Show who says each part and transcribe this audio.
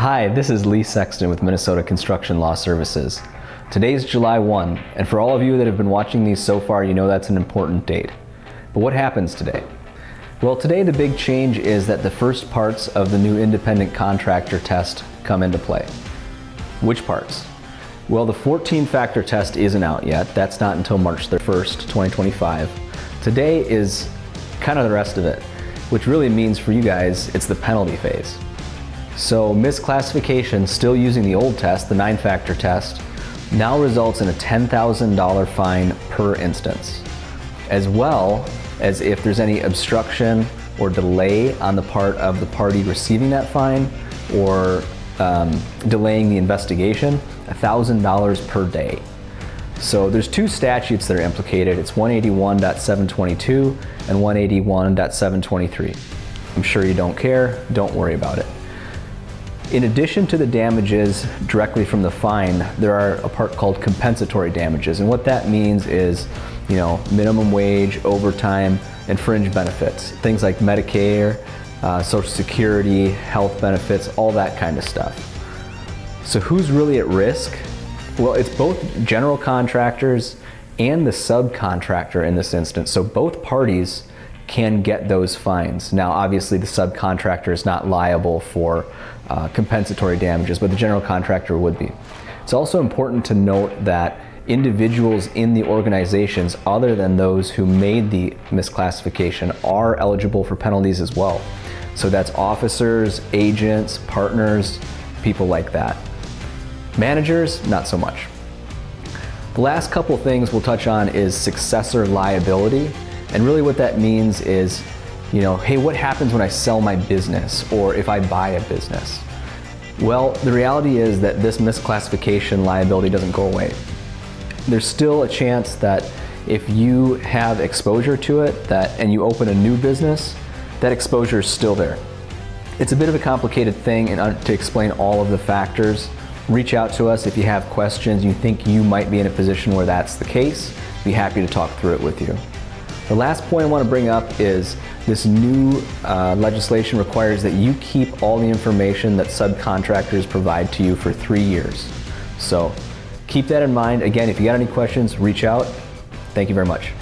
Speaker 1: Hi, this is Lee Sexton with Minnesota Construction Law Services. Today's July 1, and for all of you that have been watching these so far, you know that's an important date. But what happens today? Well, today the big change is that the first parts of the new independent contractor test come into play. Which parts? Well, the 14-factor test isn't out yet. That's not until March 1st, 2025. Today is kind of the rest of it, which really means for you guys, it's the penalty phase. So misclassification, still using the old test, the 9-factor test, now results in a $10,000 fine per instance, as well as if there's any obstruction or delay on the part of the party receiving that fine or delaying the investigation, $1,000 per day. So there's two statutes that are implicated. It's 181.722 and 181.723. I'm sure you don't care, don't worry about it. In addition to the damages directly from the fine, there are a part called compensatory damages. And what that means is, minimum wage, overtime, and fringe benefits. Things like Medicare, Social Security, health benefits, all that kind of stuff. So who's really at risk? Well, it's both general contractors and the subcontractor in this instance. So both parties can get those fines. Now, obviously the subcontractor is not liable for compensatory damages, but the general contractor would be. It's also important to note that individuals in the organizations other than those who made the misclassification are eligible for penalties as well. So that's officers, agents, partners, people like that. Managers, not so much. The last couple things we'll touch on is successor liability. And really what that means is, hey, what happens when I sell my business or if I buy a business? Well, the reality is that this misclassification liability doesn't go away. There's still a chance that if you have exposure to it and you open a new business, that exposure is still there. It's a bit of a complicated thing, and to explain all of the factors, reach out to us if you have questions, you think you might be in a position where that's the case. Be happy to talk through it with you. The last point I want to bring up is this new legislation requires that you keep all the information that subcontractors provide to you for 3 years. So keep that in mind. Again, if you got any questions, reach out. Thank you very much.